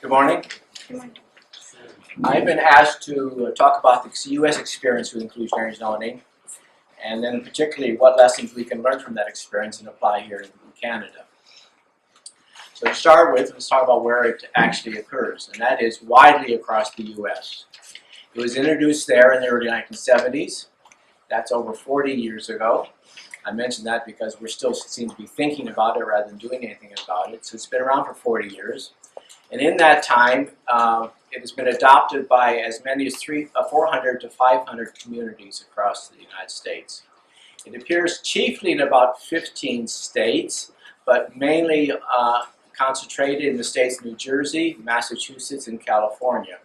Good morning. I've been asked to talk about the U.S. experience with inclusionary zoning, and then particularly what lessons we can learn from that experience and apply here in Canada. So to start with, let's talk about where it actually occurs, and that is widely across the U.S. It was introduced there in the early 1970s. That's over 40 years ago. I mention that because we still seem to be thinking about it rather than doing anything about it. So it's been around for 40 years. And in that time, it has been adopted by as many as 400 to 500 communities across the United States. It appears chiefly in about 15 states, but mainly concentrated in the states of New Jersey, Massachusetts, and California.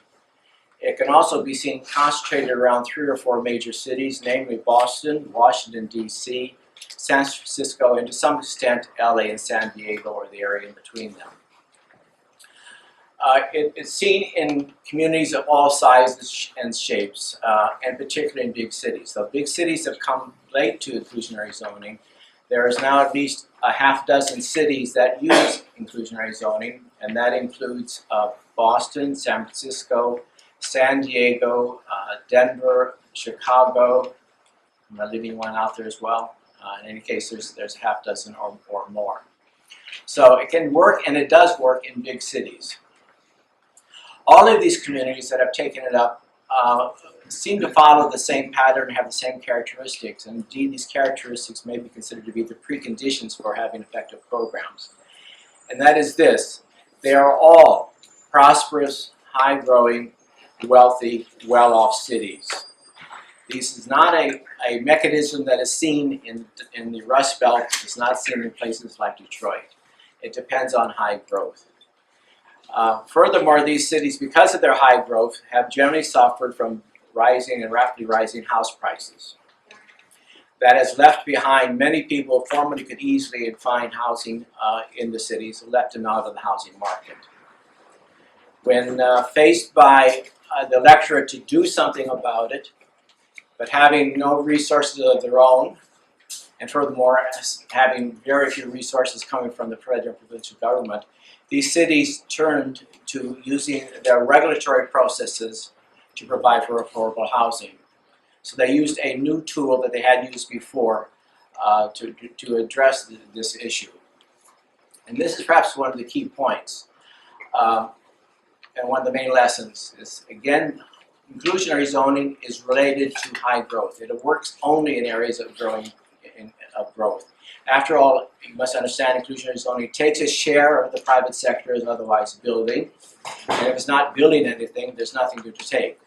It can also be seen concentrated around 3 or 4 major cities, namely Boston, Washington, D.C., San Francisco, and to some extent LA and San Diego, or the area in between them. It's seen in communities of all sizes and shapes, and particularly in big cities. So big cities have come late to inclusionary zoning. There is now at least a half dozen cities that use inclusionary zoning, and that includes Boston, San Francisco, San Diego, Denver, Chicago. I'm leaving one out there as well. In any case, there's a half dozen or more. So it can work, and it does work in big cities. All of these communities that have taken it up seem to follow the same pattern, have the same characteristics, and indeed these characteristics may be considered to be the preconditions for having effective programs. And that is this: they are all prosperous, high-growing, wealthy, well-off cities. This is not a mechanism that is seen in the Rust Belt. It's not seen in places like Detroit. It depends on high growth. Furthermore, these cities, because of their high growth, have generally suffered from rising and rapidly rising house prices. That has left behind many people who formerly could easily find housing in the cities, left them out of the housing market. When faced by the electorate to do something about it, but having no resources of their own, and furthermore, having very few resources coming from the federal and provincial government, these cities turned to using their regulatory processes to provide for affordable housing. So they used a new tool that they had used before to address this issue. And this is perhaps one of the key points. And one of the main lessons is, again, inclusionary zoning is related to high growth. It works only in areas of growth. After all, you must understand inclusionary zoning takes a share of the private sector is otherwise building, and if it's not building anything, there's nothing to take.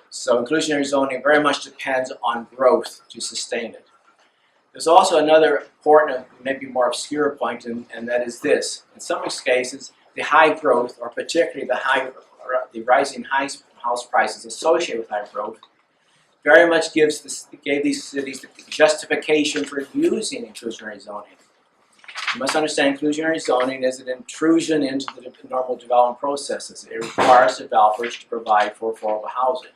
So inclusionary zoning very much depends on growth to sustain it. There's also another important, maybe more obscure point, and that is this. In some cases, the high growth, or particularly the rising house prices associated with high growth, very much gave these cities the justification for using inclusionary zoning. You must understand inclusionary zoning is an intrusion into the normal development processes. It requires developers to provide for affordable housing.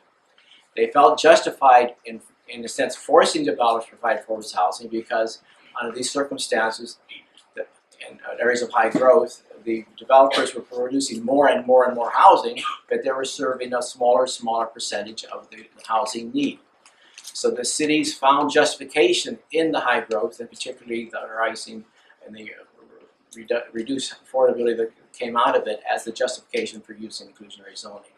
They felt justified in a sense forcing developers to provide affordable housing because under these circumstances, in areas of high growth, the developers were producing more and more and more housing, but they were serving a smaller percentage of the housing need. So the cities found justification in the high growth, and particularly the rising and the reduced affordability that came out of it as the justification for using inclusionary zoning.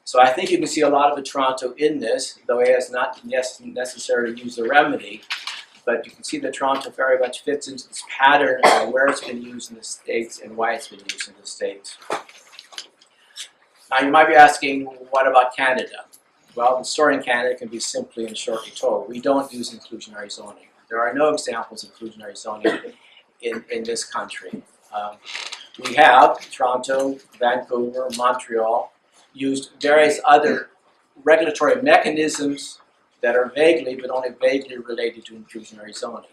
So I think you can see a lot of Toronto in this, though it has not necessarily used the remedy. But you can see that Toronto very much fits into this pattern of where it's been used in the States and why it's been used in the States. Now you might be asking, what about Canada? Well, the story in Canada can be simply and shortly told. We don't use inclusionary zoning. There are no examples of inclusionary zoning in this country. We have Toronto, Vancouver, Montreal, used various other regulatory mechanisms that are vaguely, but only vaguely related to inclusionary zoning.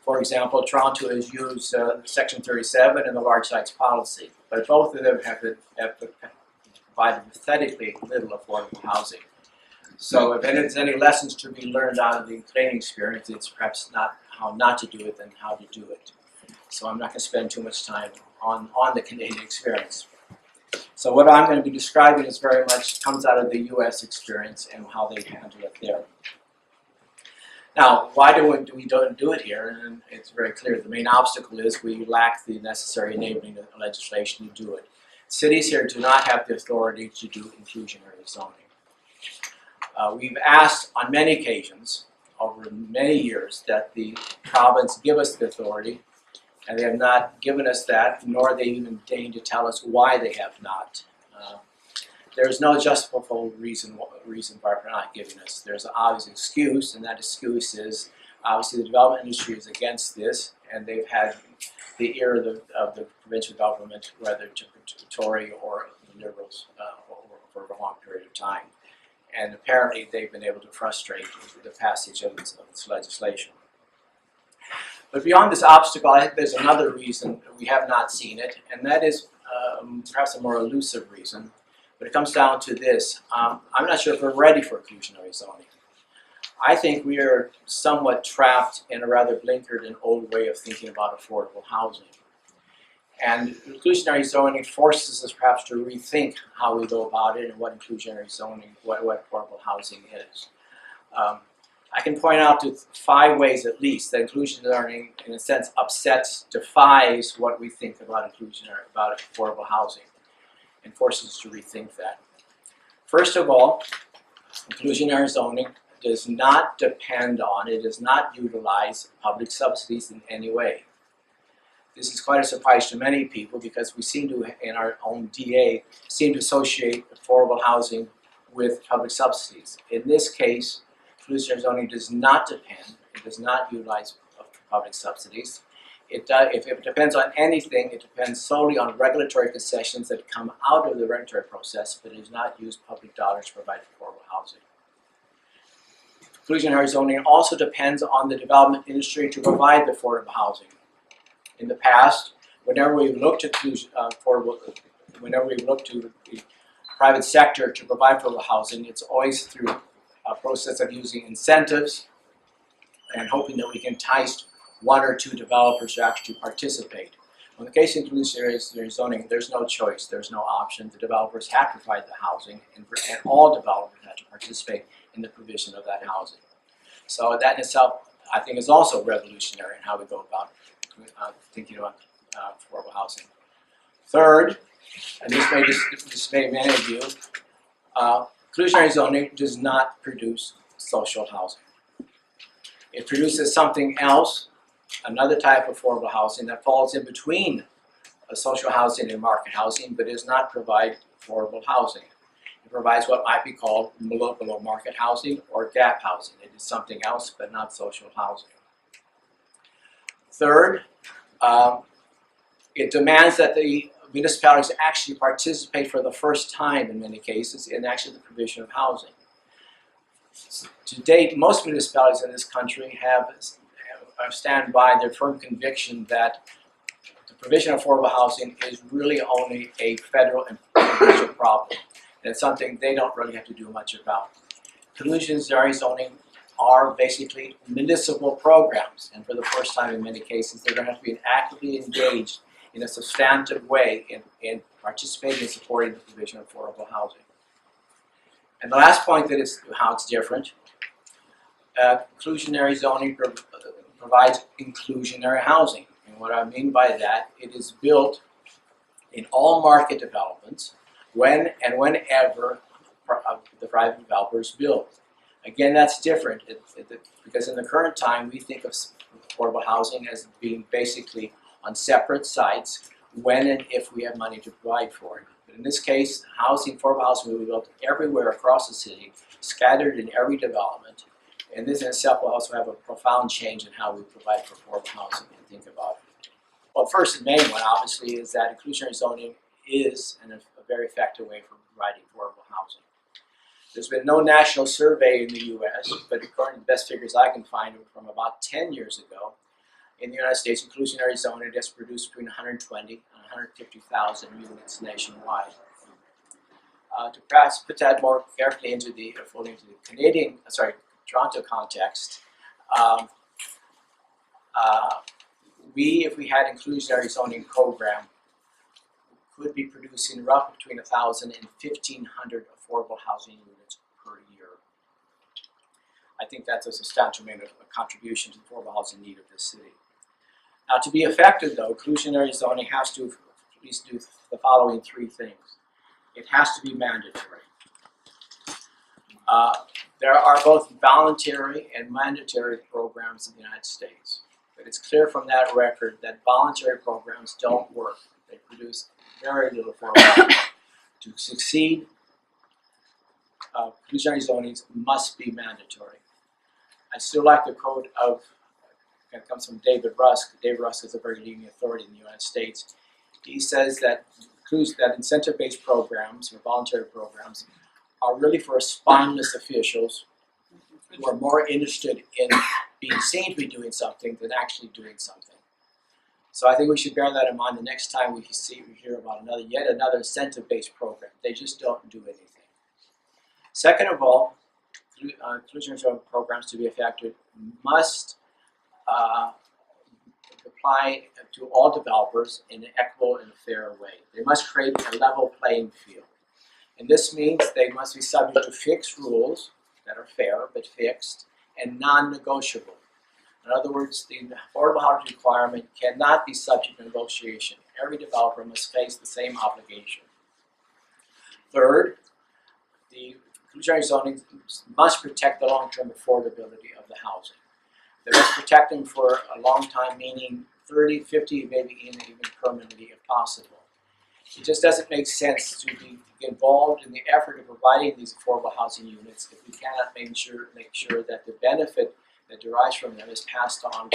For example, Toronto has used Section 37 and the large sites policy, but both of them have provided pathetically little affordable housing. So if there's any lessons to be learned out of the Canadian experience, it's perhaps not how not to do it than how to do it. So I'm not going to spend too much time on the Canadian experience. So what I'm going to be describing is very much comes out of the U.S. experience and how they handle it there. Now, why do we don't do it here? And it's very clear. The main obstacle is we lack the necessary enabling legislation to do it. Cities here do not have the authority to do inclusionary zoning. We've asked on many occasions over many years that the province give us the authority, and they have not given us that, nor have they even deigned to tell us why they have not. There's no justifiable reason why they're not giving us. There's an obvious excuse, and that excuse is obviously the development industry is against this, and they've had the ear of the provincial government, whether to Tory or the Liberals, for a long period of time. And apparently they've been able to frustrate the passage of this legislation. But beyond this obstacle, I think there's another reason we have not seen it, and that is perhaps a more elusive reason. But it comes down to this. I'm not sure if we're ready for inclusionary zoning. I think we are somewhat trapped in a rather blinkered and old way of thinking about affordable housing. And inclusionary zoning forces us perhaps to rethink how we go about it and what inclusionary zoning, what affordable housing is. I can point out to 5 ways at least that inclusionary zoning, in a sense, defies what we think about about affordable housing, and forces us to rethink that. First of all, inclusionary zoning does not depend on, it does not utilize public subsidies in any way. This is quite a surprise to many people because we seem to, in our own DA, seem to associate affordable housing with public subsidies. In this case, inclusionary zoning does not depend, it does not utilize public subsidies. If it depends on anything, it depends solely on regulatory concessions that come out of the regulatory process, but it does not use public dollars to provide affordable housing. Inclusionary zoning also depends on the development industry to provide the affordable housing. In the past, whenever we've looked to the private sector to provide affordable housing, it's always through a process of using incentives and hoping that we can entice 1 or 2 developers to actually participate. In the case of inclusionary zoning, there's no choice, there's no option. The developers have to provide the housing, and all developers have to participate in the provision of that housing. So that in itself, I think, is also revolutionary in how we go about thinking about affordable housing. Third, and this may dismay many of you, inclusionary zoning does not produce social housing. It produces something else, another type of affordable housing that falls in between social housing and market housing, but does not provide affordable housing. It provides what might be called below market housing or gap housing. It is something else, but not social housing. Third, it demands that the municipalities actually participate for the first time in many cases in actually the provision of housing. To date, most municipalities in this country stand by their firm conviction that the provision of affordable housing is really only a federal and provincial problem, and it's something they don't really have to do much about. Inclusionary zoning are basically municipal programs, and for the first time in many cases, they're going to have to be actively engaged in a substantive way in participating and supporting the provision of affordable housing. And the last point that is how it's different, inclusionary zoning provides inclusionary housing. And what I mean by that, it is built in all market developments when and whenever the private developers build. Again, that's different because in the current time we think of affordable housing as being basically on separate sites when and if we have money to provide for it. But in this case, affordable housing will be built everywhere across the city, scattered in every development, and this in itself will also have a profound change in how we provide for affordable housing and think about it. Well, first and main one, obviously, is that inclusionary zoning is a very effective way for providing affordable housing. There's been no national survey in the U.S., but according to the best figures I can find from about 10 years ago, in the United States, inclusionary zoning has produced between 120 and 150,000 units nationwide. To perhaps put that more carefully into the Toronto context, if we had inclusionary zoning program, could be producing roughly between 1,000 and 1,500 affordable housing units per year. I think that's a substantial amount of contribution to the affordable housing need of this city. Now, to be effective, though, inclusionary zoning has to at least do the following three things. It has to be mandatory. There are both voluntary and mandatory programs in the United States. But it's clear from that record that voluntary programs don't work. They produce very little affordable housing. To succeed, inclusionary zoning must be mandatory. I still like the quote of, it comes from David Rusk. David Rusk is a very leading authority in the United States. He says that incentive-based programs or voluntary programs are really for spineless officials who are more interested in being seen to be doing something than actually doing something. So I think we should bear that in mind the next time we hear about yet another incentive-based program. They just don't do anything. Second of all, inclusionary programs to be effective must apply to all developers in an equitable and fair way. They must create a level playing field. And this means they must be subject to fixed rules that are fair but fixed and non-negotiable. In other words, the affordable housing requirement cannot be subject to negotiation. Every developer must face the same obligation. Third, the inclusionary zoning must protect the long-term affordability of the housing. They must protect them for a long time, meaning 30, 50, maybe even permanently if possible. It just doesn't make sense to be involved in the effort of providing these affordable housing units if we cannot make sure that the benefit that derives from them is passed on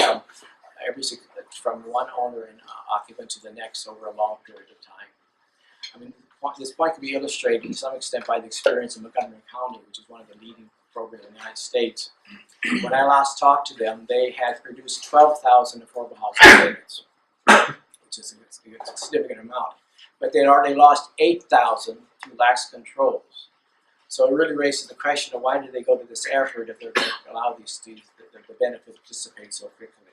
from one owner and occupant to the next over a long period of time. I mean, this point can be illustrated to some extent by the experience in Montgomery County, which is one of the leading programs in the United States. When I last talked to them, they had produced 12,000 affordable housing units, which is a significant amount. But they had already lost 8,000 through lax controls. So it really raises the question of why did they go to this effort if they're going to allow the benefit to dissipate so quickly.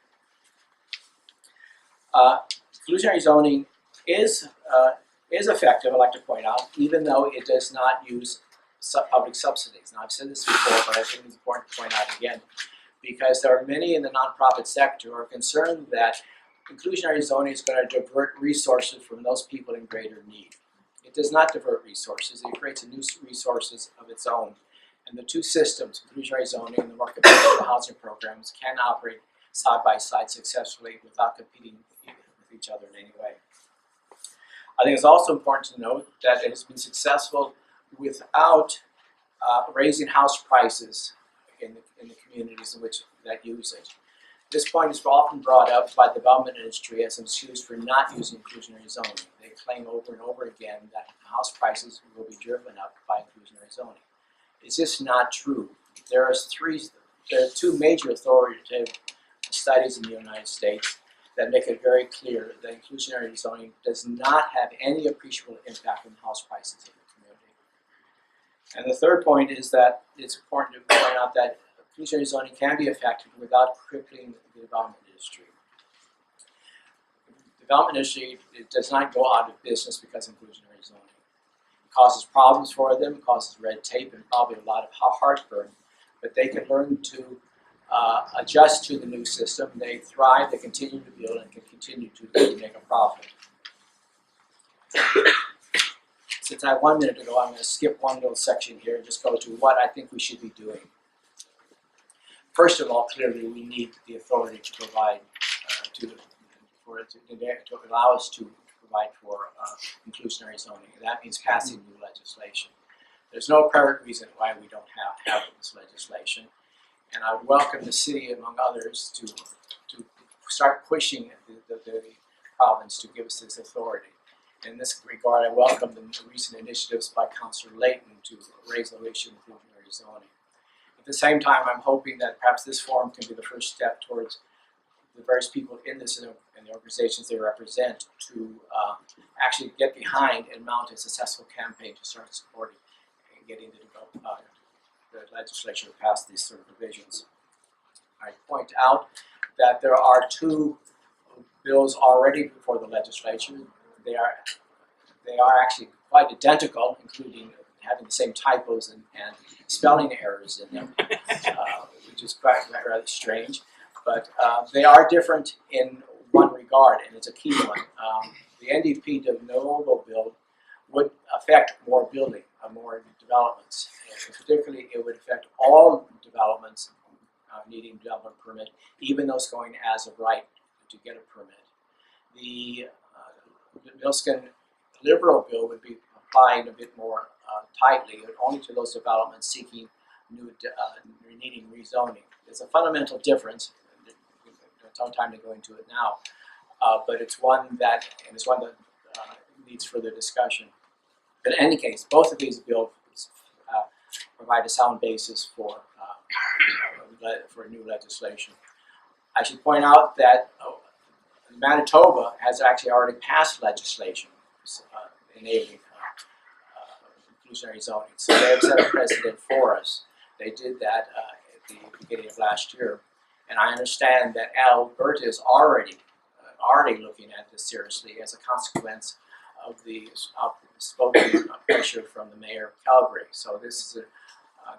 Inclusionary zoning is effective, I'd like to point out, even though it does not use public subsidies. Now, I've said this before, but I think it's important to point out again, because there are many in the nonprofit sector who are concerned that inclusionary zoning is going to divert resources from those people in greater need. It does not divert resources. It creates a new resources of its own. And the two systems, inclusionary zoning and the more conventional housing programs, can operate side by side successfully without competing with each other in any way. I think it's also important to note that it has been successful without raising house prices in the communities in which that use it. This point is often brought up by the development industry as an excuse for not using inclusionary zoning. They claim over and over again that house prices will be driven up by inclusionary zoning. It's just not true. There are two major authoritative studies in the United States that make it very clear that inclusionary zoning does not have any appreciable impact on house prices in the community. And the third point is that it's important to point out that inclusionary zoning can be effective without crippling the development industry. The development industry does not go out of business because of inclusionary zoning. It causes problems for them, it causes red tape and probably a lot of heartburn, but they can learn to adjust to the new system. They thrive, they continue to build, and can continue to make a profit. Since I have 1 minute to go, I'm going to skip one little section here and just go to what I think we should be doing. First of all, clearly we need the authority to provide, to allow us to provide for inclusionary zoning. And that means passing new legislation. There's no apparent reason why we don't have this legislation. And I would welcome the city, among others, to start pushing the province to give us this authority. In this regard, I welcome the recent initiatives by Councillor Layton to raise the issue of inclusionary zoning. At the same time, I'm hoping that perhaps this forum can be the first step towards the various people in this and the organizations they represent to actually get behind and mount a successful campaign to start supporting and getting the legislature to pass these sort of provisions. I point out that there are two bills already before the legislature. they are actually quite identical, including having the same typos and spelling errors in them, which is quite rather strange. But they are different in one regard, and it's a key one. The NDP de novo bill would affect more building, more developments. And particularly, it would affect all developments needing development permit, even those going as of right to get a permit. The Milskin Liberal bill would be applying a bit more tightly, only to those developments seeking needing rezoning. There's a fundamental difference. There's no time to go into it now, but it's one that needs further discussion. But in any case, both of these bills provide a sound basis for new legislation. I should point out that Manitoba has actually already passed legislation enabling inclusionary zoning. So they have set a precedent for us. They did that at the beginning of last year. And I understand that Alberta is already looking at this seriously as a consequence of the outspoken pressure from the mayor of Calgary. So this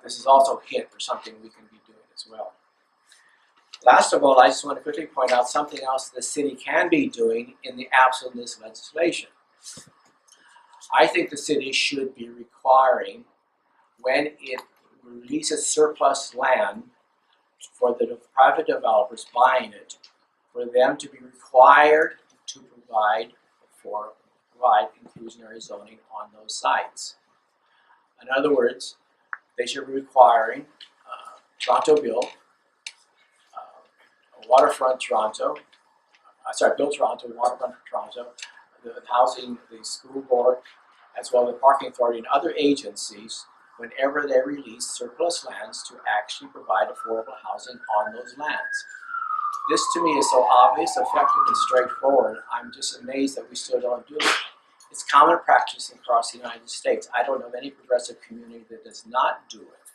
is also a hint for something we can be doing as well. Last of all, I just want to quickly point out something else the city can be doing in the absence of this legislation. I think the city should be requiring, when it releases surplus land for the private developers buying it, for them to be required to provide inclusionary zoning on those sites. In other words, they should be requiring Toronto Bill, Waterfront Toronto, Bill Toronto, Waterfront Toronto, the housing, the school board, as well as the parking authority and other agencies, whenever they release surplus lands, to actually provide affordable housing on those lands. This to me is so obvious, effective, and straightforward. I'm just amazed that we still don't do it. It's common practice across the United States. I don't know of any progressive community that does not do it.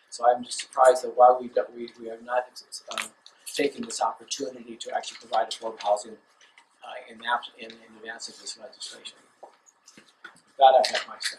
So I'm just surprised that why we have not taken this opportunity to actually provide affordable housing in advance of this legislation. With that, I have my say.